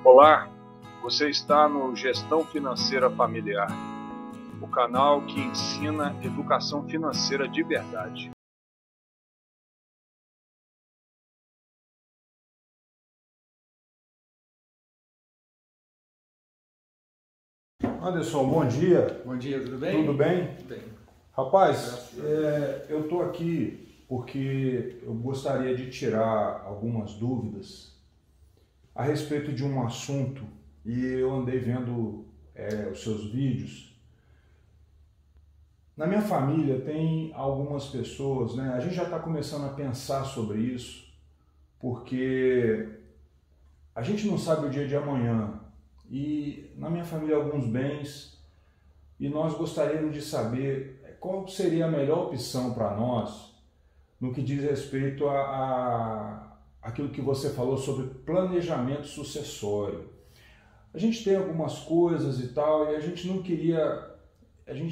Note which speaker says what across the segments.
Speaker 1: Olá, você está no Gestão Financeira Familiar, o canal que ensina educação financeira de verdade.
Speaker 2: Anderson, bom dia.
Speaker 3: Bom dia, tudo bem?
Speaker 2: Tudo bem?
Speaker 3: Tudo bem.
Speaker 2: Rapaz, eu estou aqui porque eu gostaria de tirar algumas dúvidas a respeito de um assunto e eu andei vendo os seus vídeos. Na minha família tem algumas pessoas, né? A gente já está começando a pensar sobre isso porque a gente não sabe o dia de amanhã. E na minha família alguns bens e nós gostaríamos de saber qual seria a melhor opção para nós no que diz respeito a aquilo que você falou sobre planejamento sucessório. A gente tem algumas coisas e tal e a gente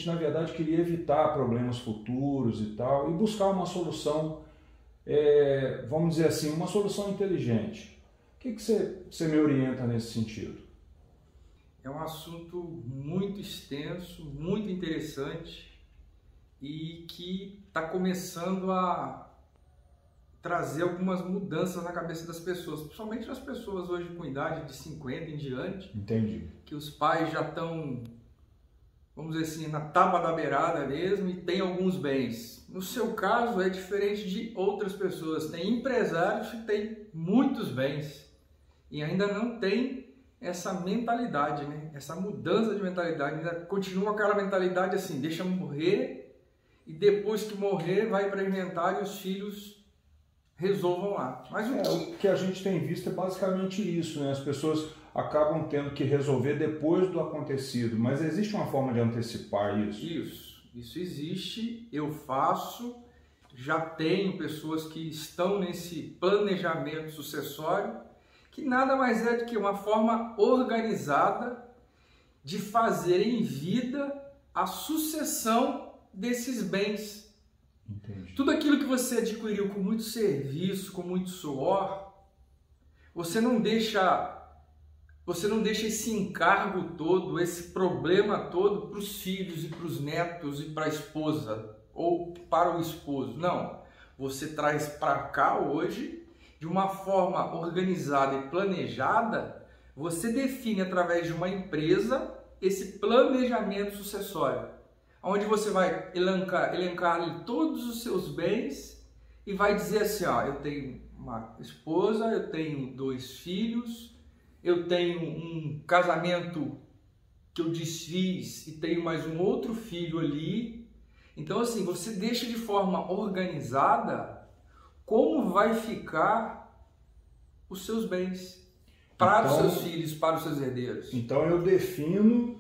Speaker 2: na verdade queria evitar problemas futuros e tal e buscar uma solução, vamos dizer assim, uma solução inteligente. O que você me orienta nesse sentido?
Speaker 3: É um assunto muito extenso, muito interessante e que está começando a trazer algumas mudanças na cabeça das pessoas, principalmente das pessoas hoje com idade de 50 em diante.
Speaker 2: Entendi.
Speaker 3: Que os pais já estão, vamos dizer assim, na tábua da beirada mesmo e tem alguns bens. No seu caso é diferente de outras pessoas. Tem empresários que têm muitos bens e ainda não tem essa mentalidade, né? Essa mudança de mentalidade, ainda continua aquela mentalidade assim, deixa morrer e depois que morrer vai para inventário e os filhos resolvam lá. Mas
Speaker 2: o que a gente tem visto é basicamente isso, né? As pessoas acabam tendo que resolver depois do acontecido, mas existe uma forma de antecipar isso?
Speaker 3: Isso existe, eu faço, já tenho pessoas que estão nesse planejamento sucessório, que nada mais é do que uma forma organizada de fazer em vida a sucessão desses bens.
Speaker 2: Entendi.
Speaker 3: Tudo aquilo que você adquiriu com muito serviço, com muito suor, você não deixa esse encargo todo, esse problema todo para os filhos e para os netos e para a esposa ou para o esposo. Não, você traz para cá hoje. De uma forma organizada e planejada, você define através de uma empresa esse planejamento sucessório, onde você vai elencar todos os seus bens e vai dizer assim, ó, eu tenho uma esposa, eu tenho 2 filhos, eu tenho um casamento que eu desfiz e tenho mais um outro filho ali. Então assim, você deixa de forma organizada como vai ficar os seus bens para os seus filhos, para os seus herdeiros.
Speaker 2: Então eu defino,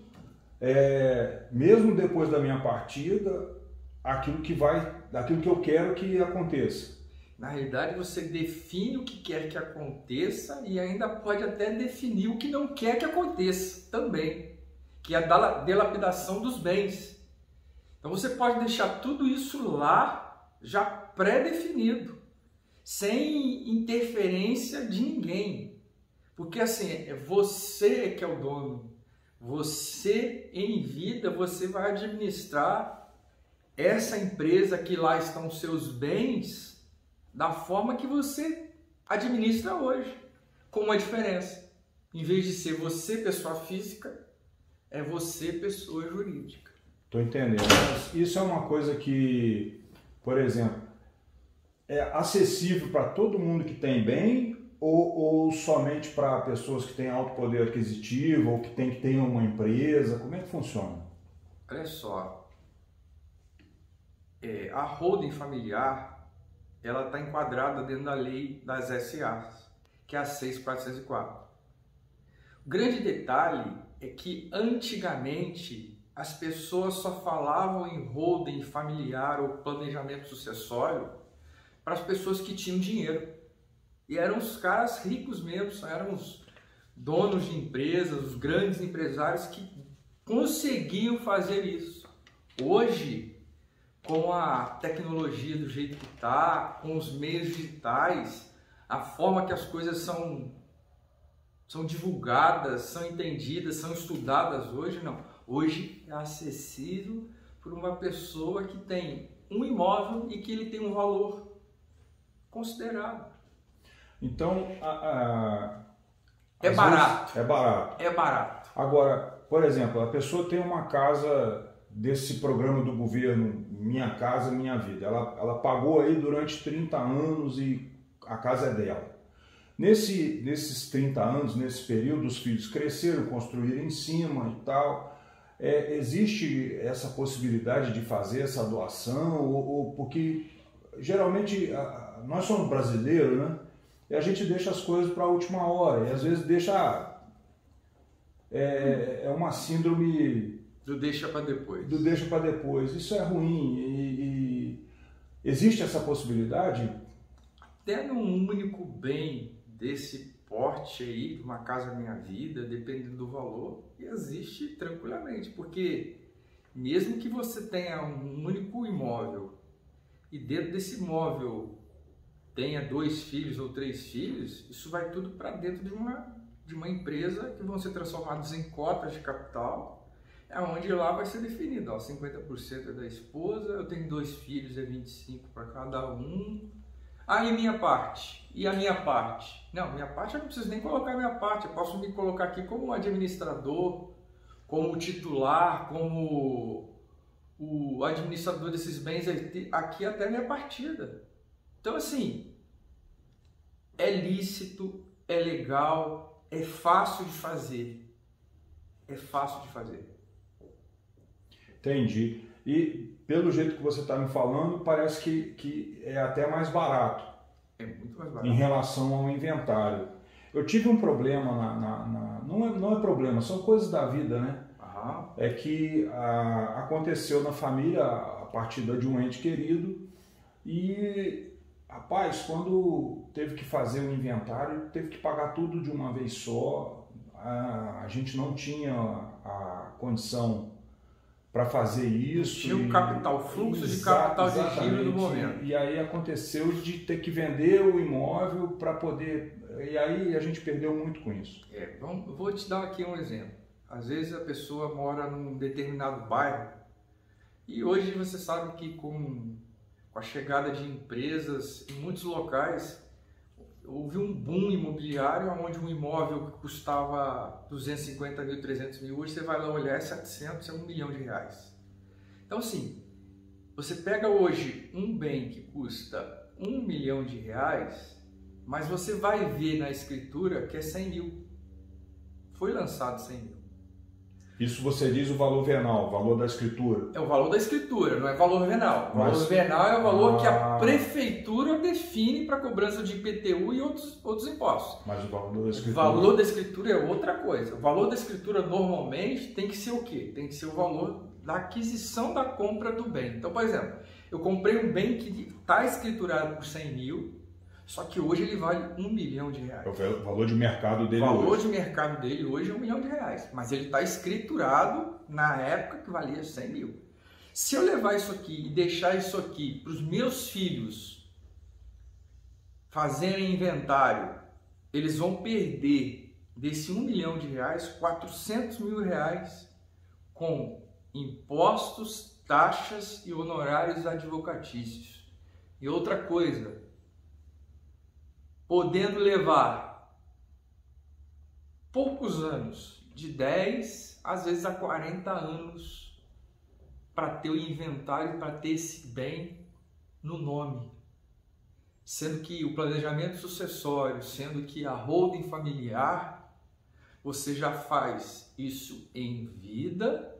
Speaker 2: mesmo depois da minha partida, aquilo que eu quero que aconteça.
Speaker 3: Na realidade, você define o que quer que aconteça e ainda pode até definir o que não quer que aconteça também, que é a dilapidação dos bens. Então você pode deixar tudo isso lá, já pré-definido, sem interferência de ninguém, porque assim, é você que é o dono, você em vida, você vai administrar essa empresa que lá estão os seus bens da forma que você administra hoje, com uma diferença, em vez de ser você pessoa física, é você pessoa jurídica.
Speaker 2: Estou entendendo, mas isso é uma coisa que, por exemplo, é acessível para todo mundo que tem bem ou somente para pessoas que têm alto poder aquisitivo ou que tem uma empresa? Como é que funciona?
Speaker 3: Olha só, a holding familiar, ela está enquadrada dentro da lei das SAs, que é a 6.404. O grande detalhe é que antigamente as pessoas só falavam em holding familiar ou planejamento sucessório para as pessoas que tinham dinheiro. E eram os caras ricos mesmo, eram os donos de empresas, os grandes empresários que conseguiam fazer isso. Hoje, com a tecnologia do jeito que está, com os meios digitais, a forma que as coisas são são divulgadas, são entendidas, são estudadas hoje, não. Hoje é acessível por uma pessoa que tem um imóvel e que ele tem um valor considerável.
Speaker 2: Então,
Speaker 3: é barato.
Speaker 2: É barato.
Speaker 3: É barato.
Speaker 2: Agora, por exemplo, a pessoa tem uma casa desse programa do governo, Minha Casa Minha Vida. Ela pagou aí durante 30 anos e a casa é dela. Nesses 30 anos, nesse período, os filhos cresceram, construíram em cima e tal. Existe essa possibilidade de fazer essa doação? Porque geralmente nós somos brasileiros, né? E a gente deixa as coisas para a última hora. E às vezes deixa... É uma síndrome...
Speaker 3: Do deixa para depois.
Speaker 2: Do deixa para depois. Isso é ruim. E existe essa possibilidade?
Speaker 3: Até num único bem desse porte aí, uma Casa Minha Vida, dependendo do valor, existe tranquilamente. Porque mesmo que você tenha um único imóvel e dentro desse imóvel tenha 2 filhos ou 3 filhos, isso vai tudo para dentro de uma empresa que vão ser transformados em cotas de capital, onde lá vai ser definido, 50% é da esposa, eu tenho 2 filhos, é 25 para cada um. E minha parte? E a minha parte? Não, minha parte eu não preciso nem colocar a minha parte, eu posso me colocar aqui como administrador, como titular, como o administrador desses bens, aqui até a minha partida. Então assim, é lícito, é legal, é fácil de fazer. É fácil de fazer.
Speaker 2: Entendi. E pelo jeito que você está me falando, parece que é até mais barato.
Speaker 3: É muito mais barato.
Speaker 2: Em relação ao inventário. Eu tive um problema não é problema, são coisas da vida, né? É que aconteceu na família a partida de um ente querido e, rapaz, quando teve que fazer o inventário, teve que pagar tudo de uma vez só. A gente não tinha a condição para fazer isso.
Speaker 3: Tinha um capital, fluxo de capital de giro no momento.
Speaker 2: E aí aconteceu de ter que vender o imóvel para poder... E aí a gente perdeu muito com isso.
Speaker 3: Vou te dar aqui um exemplo. Às vezes a pessoa mora num determinado bairro e hoje você sabe que com a chegada de empresas em muitos locais houve um boom imobiliário onde um imóvel que custava 250 mil, 300 mil, hoje você vai lá olhar, é 700, é R$1 milhão. Então assim, você pega hoje um bem que custa R$1 milhão, mas você vai ver na escritura que é 100 mil. Foi lançado 100 mil.
Speaker 2: Isso você diz o valor venal, o valor da escritura?
Speaker 3: É o valor da escritura, não é valor venal. O valor venal é o valor que a prefeitura define para cobrança de IPTU e outros impostos.
Speaker 2: Mas o valor da escritura...
Speaker 3: O valor da escritura é outra coisa. O valor da escritura normalmente tem que ser o quê? Tem que ser o valor da aquisição da compra do bem. Então, por exemplo, eu comprei um bem que está escriturado por 100 mil, só que hoje ele vale R$1 milhão.
Speaker 2: É o valor de mercado dele
Speaker 3: hoje. O valor
Speaker 2: hoje.
Speaker 3: de mercado dele hoje é R$1 milhão, mas ele está escriturado na época que valia 100 mil. Se eu levar isso aqui e deixar isso aqui para os meus filhos fazerem inventário, eles vão perder desse R$1 milhão R$400 mil com impostos, taxas e honorários advocatícios. E outra coisa, podendo levar poucos anos, de 10 às vezes a 40 anos, para ter o inventário, para ter esse bem no nome. Sendo que o planejamento sucessório, sendo que a holding familiar, você já faz isso em vida.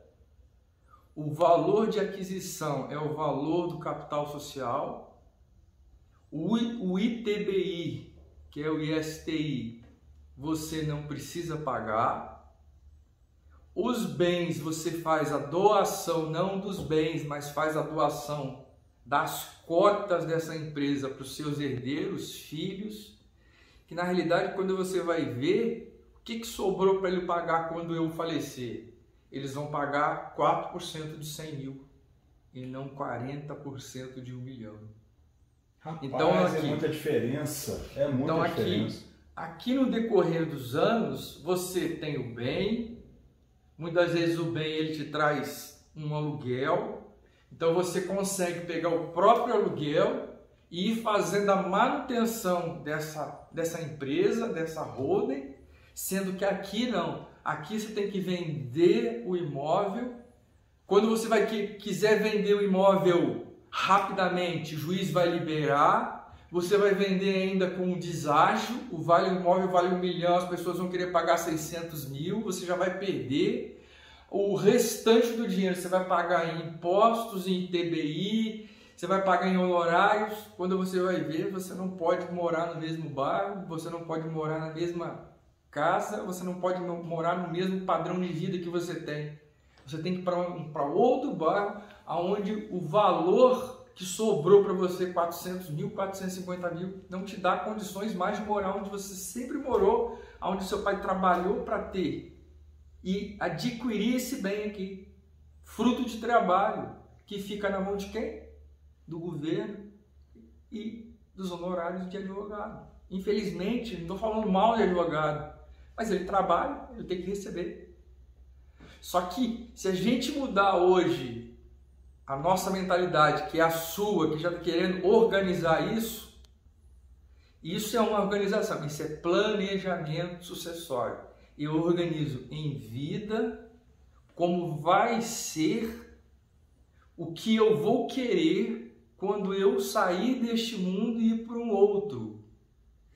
Speaker 3: O valor de aquisição é o valor do capital social. O ITBI, que é o ISTI, você não precisa pagar. Os bens, você faz a doação, não dos bens, mas faz a doação das cotas dessa empresa para os seus herdeiros, filhos, que na realidade, quando você vai ver, o que sobrou para ele pagar quando eu falecer? Eles vão pagar 4% de 100 mil e não 40% de 1 milhão.
Speaker 2: Rapaz,
Speaker 3: então, aqui,
Speaker 2: é muita diferença. É muita diferença.
Speaker 3: aqui no decorrer dos anos, você tem o bem, muitas vezes o bem ele te traz um aluguel, então você consegue pegar o próprio aluguel e ir fazendo a manutenção dessa empresa, dessa holding, sendo que aqui não, aqui você tem que vender o imóvel. Quando você quiser vender o imóvel rapidamente, o juiz vai liberar, você vai vender ainda com um deságio, o imóvel vale 1 milhão, as pessoas vão querer pagar 600 mil, você já vai perder. O restante do dinheiro você vai pagar em impostos, em ITBI, você vai pagar em honorários. Quando você vai ver, você não pode morar no mesmo bairro, você não pode morar na mesma casa, você não pode morar no mesmo padrão de vida que você tem. Você tem que ir para outro bairro, onde o valor que sobrou para você, 400 mil, 450 mil, não te dá condições mais de morar onde você sempre morou, onde seu pai trabalhou para ter. E adquirir esse bem aqui, fruto de trabalho, que fica na mão de quem? Do governo e dos honorários de advogado. Infelizmente, não estou falando mal de advogado, mas ele trabalha, ele tem que receber. Só que se a gente mudar hoje a nossa mentalidade, que é a sua, que já está querendo organizar isso é uma organização, isso é planejamento sucessório. Eu organizo em vida como vai ser o que eu vou querer quando eu sair deste mundo e ir para um outro.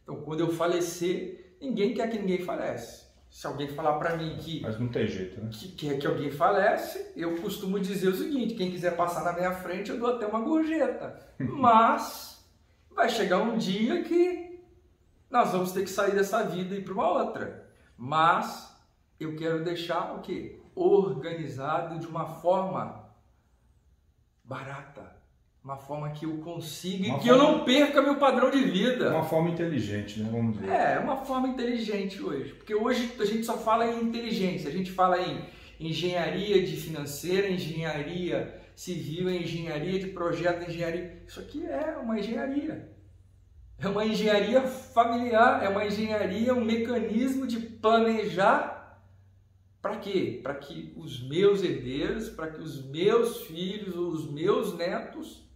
Speaker 3: Então, quando eu falecer, ninguém quer que ninguém falece. Se alguém falar para mim que...
Speaker 2: Mas não tem jeito, né?
Speaker 3: Que quer que alguém falece, eu costumo dizer o seguinte, quem quiser passar na minha frente, eu dou até uma gorjeta. Mas vai chegar um dia que nós vamos ter que sair dessa vida e ir para uma outra. Mas eu quero deixar o quê? Organizado de uma forma barata, uma forma que eu consiga e que eu não perca meu padrão de vida.
Speaker 2: Uma forma inteligente, né? Vamos dizer.
Speaker 3: É, uma forma inteligente hoje, porque hoje a gente só fala em inteligência, a gente fala em engenharia de financeira, engenharia civil, engenharia de projeto, engenharia. Isso aqui é uma engenharia. É uma engenharia familiar, é uma engenharia, um mecanismo de planejar para quê? Para que os meus herdeiros, para que os meus filhos, os meus netos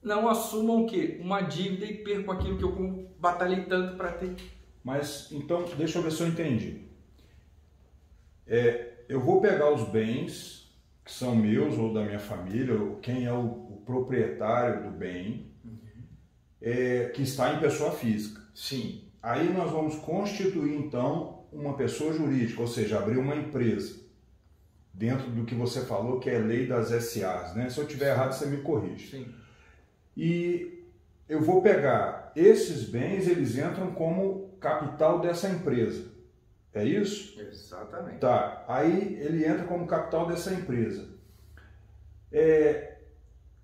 Speaker 3: não assumam o quê? Uma dívida e percam aquilo que eu batalhei tanto para ter.
Speaker 2: Mas, então, deixa eu ver se eu entendi. Eu vou pegar os bens que são meus ou da minha família, ou quem é o proprietário do bem, que está em pessoa física.
Speaker 3: Sim.
Speaker 2: Aí nós vamos constituir, então, uma pessoa jurídica, ou seja, abrir uma empresa, dentro do que você falou, que é a lei das SAs, né? Se eu estiver errado, você me corrige.
Speaker 3: Sim.
Speaker 2: E eu vou pegar esses bens, eles entram como capital dessa empresa. É isso?
Speaker 3: Exatamente.
Speaker 2: Tá. Aí ele entra como capital dessa empresa.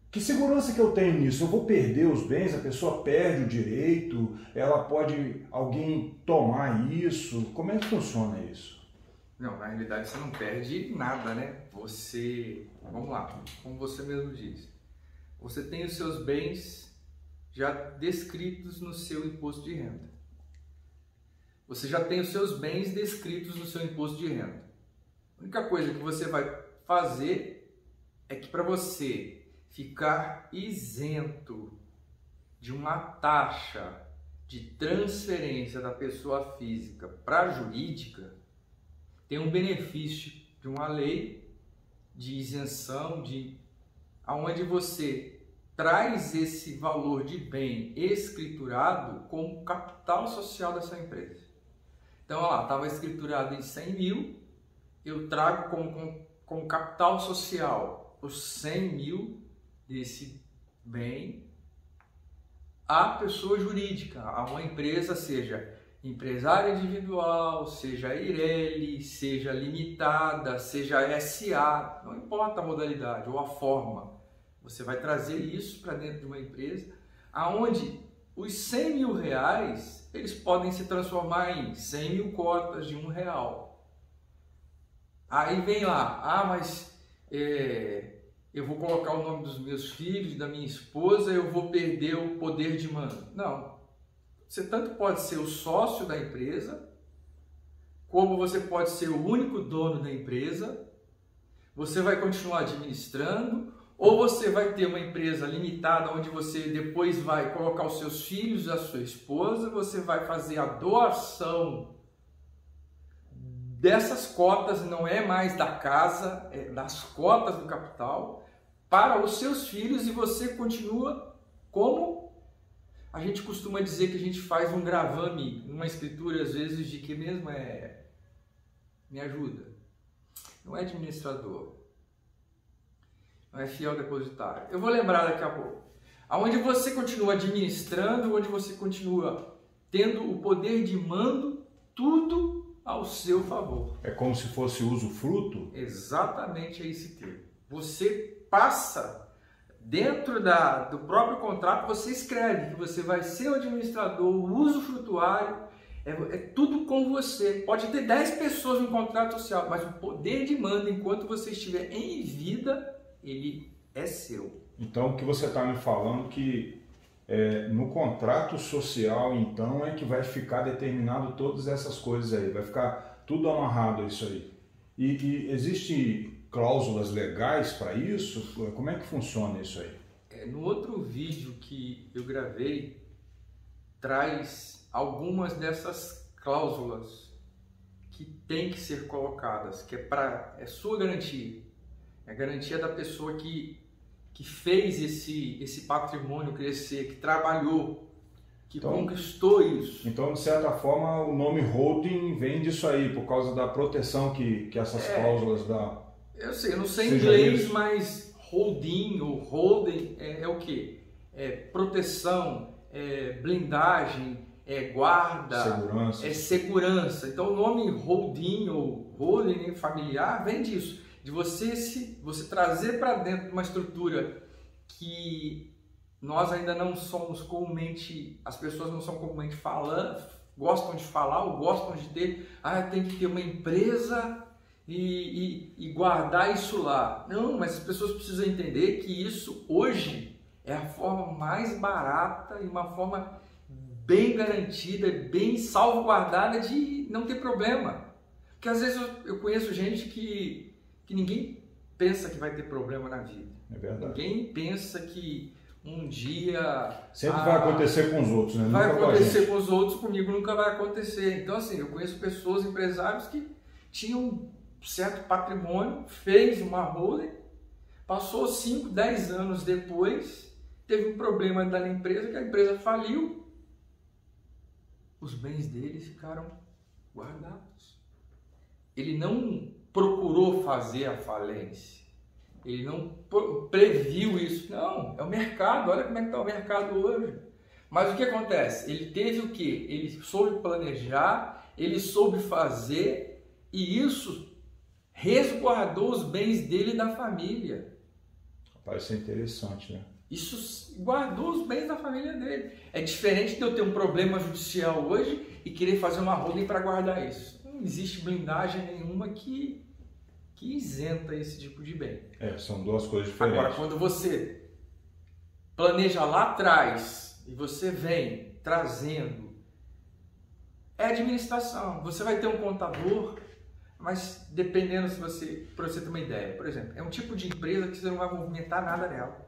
Speaker 2: Que segurança que eu tenho nisso? Eu vou perder os bens, a pessoa perde o direito, alguém tomar isso? Como é que funciona isso?
Speaker 3: Não, na realidade você não perde nada, né? Vamos lá, como você mesmo disse, você tem os seus bens já descritos no seu imposto de renda. Você já tem os seus bens descritos no seu imposto de renda. A única coisa que você vai fazer é que para você ficar isento de uma taxa de transferência da pessoa física para a jurídica, tem um benefício de uma lei de isenção, onde você traz esse valor de bem escriturado como capital social dessa empresa. Então, olha lá, estava escriturado em 100 mil, eu trago como capital social os 100 mil desse bem à pessoa jurídica, a uma empresa, seja empresária individual, seja IRELI, seja limitada, seja SA, não importa a modalidade ou a forma, você vai trazer isso para dentro de uma empresa, aonde os 100 mil reais, eles podem se transformar em 100 mil cotas de R$1. Aí vem lá, mas eu vou colocar o nome dos meus filhos, da minha esposa, eu vou perder o poder de mando. Não. Você tanto pode ser o sócio da empresa, como você pode ser o único dono da empresa, você vai continuar administrando, ou você vai ter uma empresa limitada onde você depois vai colocar os seus filhos e a sua esposa, você vai fazer a doação dessas cotas, não é mais da casa, é das cotas do capital, para os seus filhos, e você continua como a gente costuma dizer que a gente faz um gravame, uma escritura às vezes de que mesmo me ajuda, não é administrador, não é fiel depositário. Eu vou lembrar daqui a pouco. Aonde você continua administrando, onde você continua tendo o poder de mando, tudo ao seu favor.
Speaker 2: É como se fosse usufruto?
Speaker 3: Exatamente, é esse termo. Você passa dentro do próprio contrato, você escreve que você vai ser o administrador, o usufrutuário, é tudo com você. Pode ter 10 pessoas no contrato social, mas o poder de mando, enquanto você estiver em vida, ele é seu.
Speaker 2: Então, o que você está me falando que no contrato social, então, é que vai ficar determinado todas essas coisas aí, vai ficar tudo amarrado a isso aí. E existe cláusulas legais para isso? Como é que funciona isso aí?
Speaker 3: No outro vídeo que eu gravei, traz algumas dessas cláusulas que tem que ser colocadas, que é sua garantia. É a garantia da pessoa que fez esse patrimônio crescer, que trabalhou, que conquistou isso.
Speaker 2: Então, de certa forma, o nome holding vem disso aí, por causa da proteção que essas cláusulas dão.
Speaker 3: Eu não sei inglês, isso. Mas holding ou holding é o quê? É proteção, é blindagem, é guarda,
Speaker 2: segurança.
Speaker 3: É segurança. Então, o nome holding ou holding familiar vem disso. De você trazer para dentro de uma estrutura que nós ainda não somos comumente, as pessoas não são comumente falando, gostam de falar ou gostam de ter, tem que ter uma empresa e guardar isso lá. Não, mas as pessoas precisam entender que isso hoje é a forma mais barata e uma forma bem garantida, bem salvaguardada de não ter problema. Porque às vezes eu conheço gente que ninguém pensa que vai ter problema na vida.
Speaker 2: É verdade.
Speaker 3: Ninguém pensa que um dia...
Speaker 2: Sempre vai acontecer com os outros, né?
Speaker 3: Vai acontecer com os outros, comigo nunca vai acontecer. Então, assim, eu conheço pessoas, empresários que tinham um certo patrimônio, fez uma holding, passou 5, 10 anos depois, teve um problema da empresa, que a empresa faliu, os bens dele ficaram guardados. Ele não procurou fazer a falência, ele não previu isso, não, é o mercado, olha como é que está o mercado hoje. Mas o que acontece? Ele teve o quê? Ele soube planejar, ele soube fazer, e isso resguardou os bens dele e da família.
Speaker 2: Parece interessante, né?
Speaker 3: Isso guardou os bens da família dele. É diferente de eu ter um problema judicial hoje e querer fazer uma holding para guardar isso. Não existe blindagem nenhuma que isenta esse tipo de bem.
Speaker 2: São duas coisas diferentes.
Speaker 3: Agora, quando você planeja lá atrás e você vem trazendo, é administração. Você vai ter um contador, mas dependendo para você ter uma ideia. Por exemplo, é um tipo de empresa que você não vai movimentar nada nela.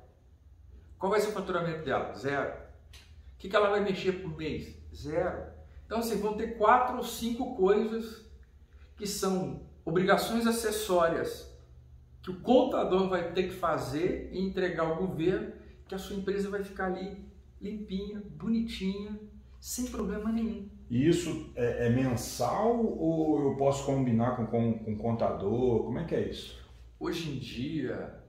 Speaker 3: Qual vai ser o faturamento dela? 0. O que ela vai mexer por mês? 0. Então, assim, vão ter 4 ou 5 coisas que são obrigações acessórias que o contador vai ter que fazer e entregar ao governo, que a sua empresa vai ficar ali limpinha, bonitinha, sem problema nenhum.
Speaker 2: E isso é mensal ou eu posso combinar com contador? Como é que é isso?
Speaker 3: Hoje em dia,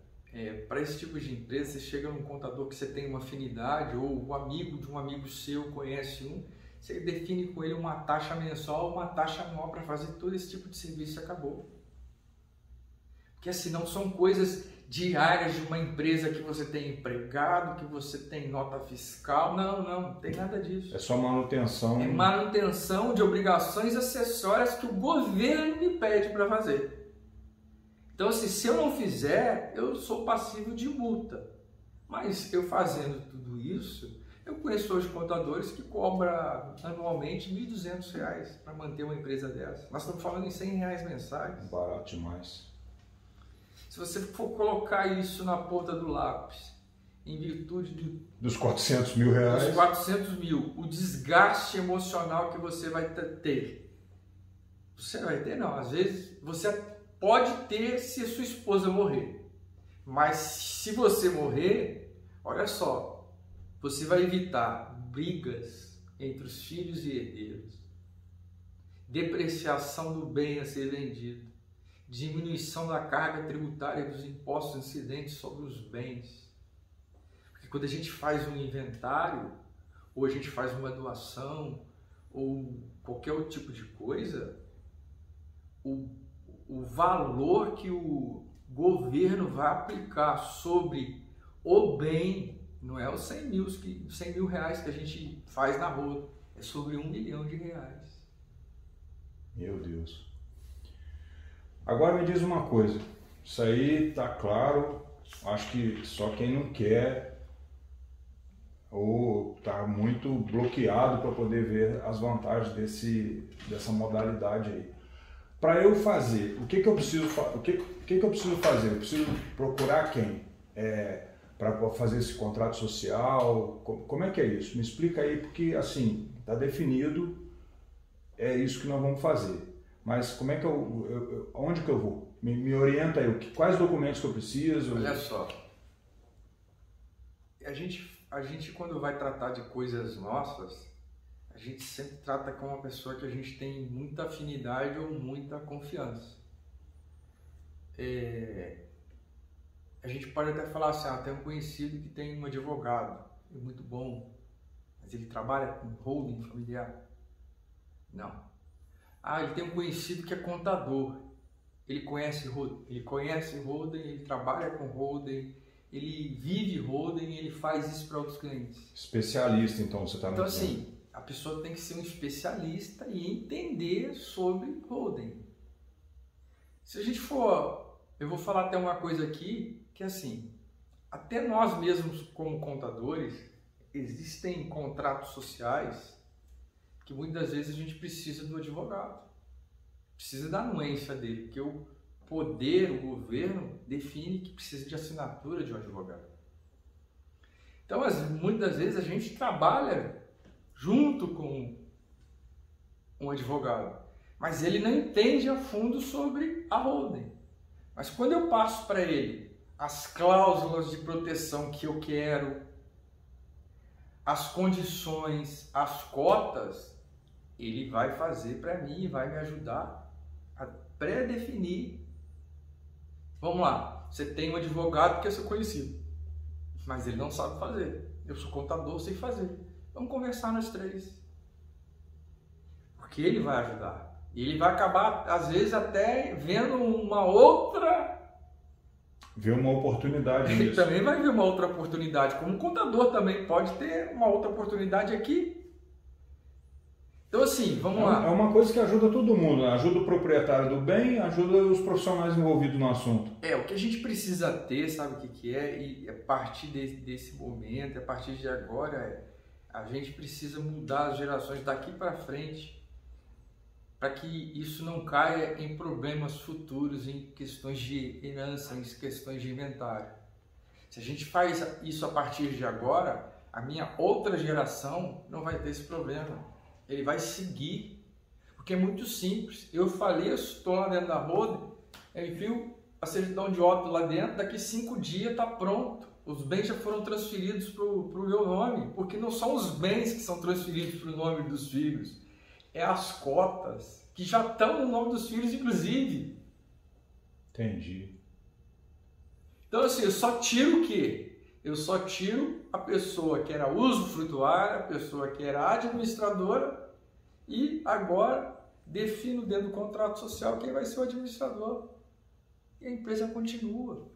Speaker 3: para esse tipo de empresa, você chega num contador que você tem uma afinidade ou o amigo de um amigo seu conhece um, você define com ele uma taxa mensal, uma taxa anual para fazer todo esse tipo de serviço e acabou. Porque senão são coisas diárias de uma empresa que você tem empregado, que você tem nota fiscal. Não tem nada disso.
Speaker 2: É só manutenção.
Speaker 3: É manutenção de obrigações acessórias que o governo me pede para fazer. Então, assim, se eu não fizer, eu sou passivo de multa. Mas eu fazendo tudo isso, Eu conheço hoje contadores que cobram anualmente R$ 1.200 para manter uma empresa dessa. Nós estamos falando em R$ 100 mensais.
Speaker 2: Barato demais.
Speaker 3: Se você for colocar isso na ponta do lápis, em virtude
Speaker 2: dos R$ 400.000,
Speaker 3: dos 400 mil, o desgaste emocional que você vai ter. Você não vai ter, não. Às vezes você pode ter se a sua esposa morrer. Mas se você morrer, olha só, você vai evitar brigas entre os filhos e herdeiros, depreciação do bem a ser vendido, diminuição da carga tributária dos impostos incidentes sobre os bens. Porque quando a gente faz um inventário, ou a gente faz uma doação, ou qualquer outro tipo de coisa, o valor que o governo vai aplicar sobre o bem não é os 100 mil reais que a gente faz na rua, é sobre R$ 1 milhão.
Speaker 2: Meu Deus. Agora me diz uma coisa, isso aí tá claro, acho que só quem não quer ou tá muito bloqueado para poder ver as vantagens dessa modalidade aí. Para eu fazer, o que eu preciso fazer? Eu preciso procurar quem? Para fazer esse contrato social? Como é que é isso? Me explica aí, porque assim, está definido, é isso que nós vamos fazer. Mas como é que onde que eu vou? Me orienta aí, quais documentos que eu preciso?
Speaker 3: Olha só, a gente quando vai tratar de coisas nossas, a gente sempre trata com uma pessoa que a gente tem muita afinidade ou muita confiança. A gente pode até falar assim, tem um conhecido que tem um advogado, é muito bom, mas ele trabalha com holding familiar. Não. Ele tem um conhecido que é contador, ele conhece holding, ele trabalha com holding, ele vive holding, ele faz isso para outros clientes.
Speaker 2: Especialista, então, você está
Speaker 3: Então, assim, a pessoa tem que ser um especialista e entender sobre holding. Se a gente for, eu vou falar até uma coisa aqui, que assim, até nós mesmos como contadores, existem contratos sociais que muitas vezes a gente precisa do advogado, precisa da anuência dele, porque o poder, o governo define que precisa de assinatura de um advogado. Então, muitas vezes a gente trabalha junto com um advogado, mas ele não entende a fundo sobre a holding. Mas quando eu passo para ele as cláusulas de proteção que eu quero, as condições, as cotas, ele vai fazer para mim e vai me ajudar a pré-definir. Vamos lá, você tem um advogado que é seu conhecido, mas ele não sabe fazer. Eu sou contador, sei fazer. Vamos conversar nós três. Porque ele vai ajudar. E ele vai acabar, às vezes, até vendo uma outra...
Speaker 2: Ver uma oportunidade
Speaker 3: Ele
Speaker 2: nisso.
Speaker 3: também vai ver uma outra oportunidade. Como contador também pode ter uma outra oportunidade aqui. Então, assim, vamos lá.
Speaker 2: É uma coisa que ajuda todo mundo, né? Ajuda o proprietário do bem, ajuda os profissionais envolvidos no assunto.
Speaker 3: O que a gente precisa ter, sabe o que é? E a partir desse momento, a partir de agora, a gente precisa mudar as gerações daqui para frente para que isso não caia em problemas futuros, em questões de herança, em questões de inventário. Se a gente faz isso a partir de agora, a minha outra geração não vai ter esse problema. Ele vai seguir, porque é muito simples. Eu falei, eu estou lá dentro da holding, eu enfio a certidão de óbito lá dentro, daqui 5 dias está pronto. Os bens já foram transferidos para o meu nome, porque não são os bens que são transferidos para o nome dos filhos, é as cotas que já estão no nome dos filhos, inclusive.
Speaker 2: Entendi.
Speaker 3: Então, assim, eu só tiro o quê? Eu só tiro a pessoa que era usufrutuária, a pessoa que era administradora, e agora defino dentro do contrato social quem vai ser o administrador. E a empresa continua.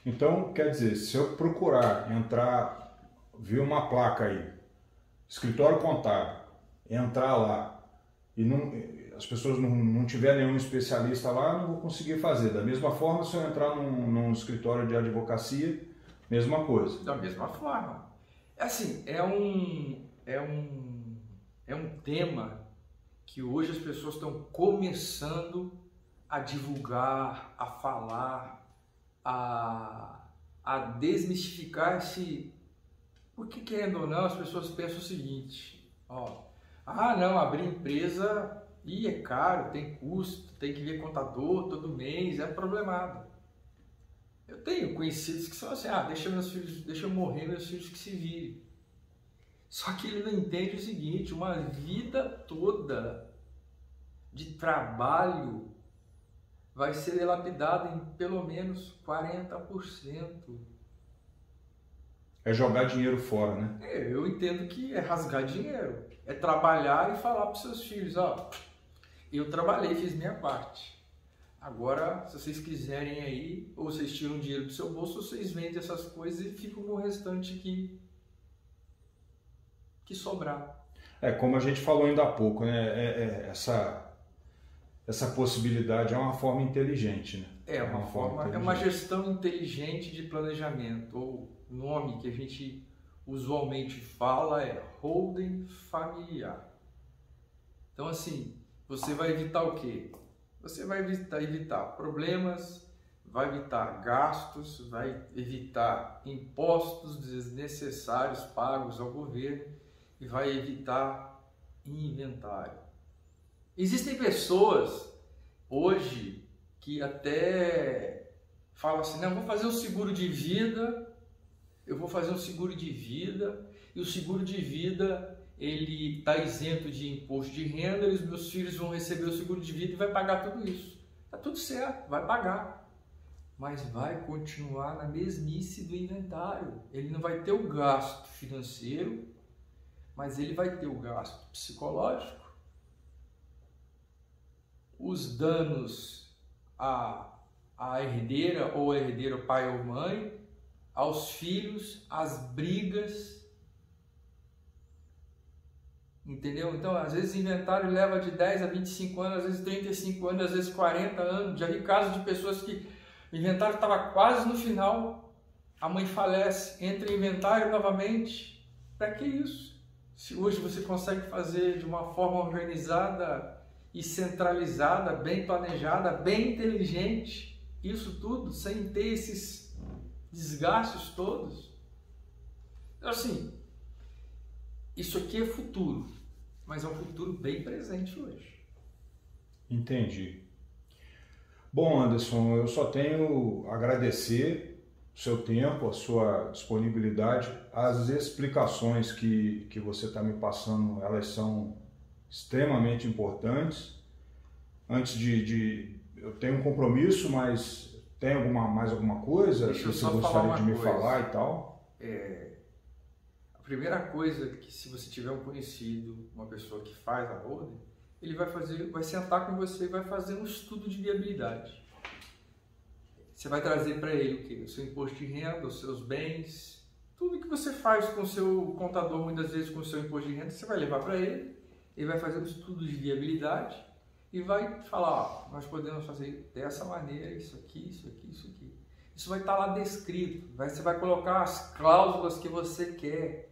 Speaker 2: Então, quer dizer, se eu procurar entrar, ver uma placa aí, escritório contábil, entrar lá, e as pessoas não tiver nenhum especialista lá, eu não vou conseguir fazer. Da mesma forma, se eu entrar num escritório de advocacia, mesma coisa.
Speaker 3: Da mesma forma. Assim, é um tema que hoje as pessoas estão começando a divulgar, a falar, a desmistificar esse... Porque, querendo ou não, as pessoas pensam o seguinte, ó, não, abrir empresa, é caro, tem custo, tem que ver contador todo mês, é problemado. Eu tenho conhecidos que são assim, deixa eu morrer, meus filhos que se virem. Só que ele não entende o seguinte, uma vida toda de trabalho vai ser lapidada em pelo menos 40%.
Speaker 2: É jogar dinheiro fora, né?
Speaker 3: Eu entendo que é rasgar dinheiro, é trabalhar e falar para os seus filhos, ó, eu trabalhei, fiz minha parte. Agora, se vocês quiserem aí, ou vocês tiram dinheiro do seu bolso, ou vocês vendem essas coisas e ficam com o restante que sobrar.
Speaker 2: Como a gente falou ainda há pouco, né? Essa possibilidade é uma forma inteligente, né?
Speaker 3: É uma gestão inteligente de planejamento, ou o nome que a gente usualmente fala é holding familiar. Então, assim, você vai evitar o quê? Você vai evitar problemas, vai evitar gastos, vai evitar impostos desnecessários pagos ao governo e vai evitar inventário. Existem pessoas hoje que até falam assim, não, vou fazer um seguro de vida, e o seguro de vida ele está isento de imposto de renda, e os meus filhos vão receber o seguro de vida e vai pagar tudo isso. Está tudo certo, vai pagar, mas vai continuar na mesmice do inventário. Ele não vai ter o gasto financeiro, mas ele vai ter o gasto psicológico, os danos à herdeira ou herdeiro pai ou mãe, aos filhos, as brigas, entendeu? Então, às vezes o inventário leva de 10 a 25 anos, às vezes 35 anos, às vezes 40 anos. Já vi casos de pessoas que o inventário estava quase no final, a mãe falece, entra em inventário novamente. Para que isso? Se hoje você consegue fazer de uma forma organizada e centralizada, bem planejada, bem inteligente, isso tudo sem ter esses desgastes todos. Então, assim, isso aqui é futuro, mas é um futuro bem presente hoje.
Speaker 2: Entendi. Bom, Anderson, eu só tenho a agradecer o seu tempo, a sua disponibilidade, as explicações que você está me passando, elas são extremamente importantes. Antes eu tenho um compromisso, mas tem mais alguma coisa que você gostaria de me falar e tal?
Speaker 3: A primeira coisa que, se você tiver um conhecido, uma pessoa que faz a holding, ele vai sentar com você e vai fazer um estudo de viabilidade. Você vai trazer para ele o quê? O seu imposto de renda, os seus bens, tudo que você faz com o seu contador, muitas vezes com o seu imposto de renda, você vai levar para ele, ele vai fazer um estudo de viabilidade e vai falar, ó, nós podemos fazer dessa maneira, isso aqui, isso aqui, isso aqui. Isso vai estar lá descrito, você vai colocar as cláusulas que você quer.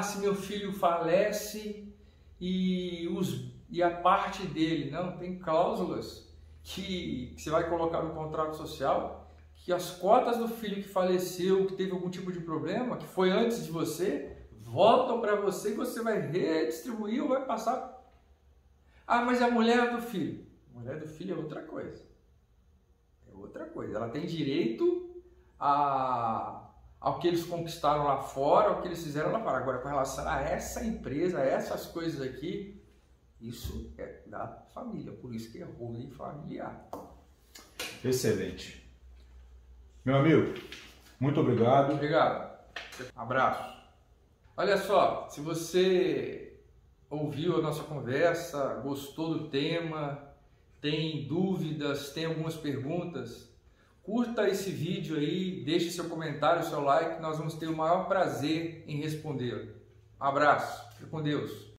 Speaker 3: Se meu filho falece e a parte dele, não, tem cláusulas que você vai colocar no contrato social, que as cotas do filho que faleceu, que teve algum tipo de problema, que foi antes de você, voltam para você e você vai redistribuir ou vai passar. Mas a mulher do filho. A mulher do filho é outra coisa. É outra coisa. Ela tem direito ao que eles conquistaram lá fora, ao que eles fizeram lá fora. Agora, com relação a essa empresa, a essas coisas aqui, isso é da família. Por isso que é holding familiar.
Speaker 2: Excelente. Meu amigo, muito obrigado.
Speaker 3: Obrigado. Abraço. Olha só, se você ouviu a nossa conversa, gostou do tema, tem dúvidas, tem algumas perguntas, curta esse vídeo aí, deixe seu comentário, seu like, nós vamos ter o maior prazer em responder. Um abraço, fique com Deus.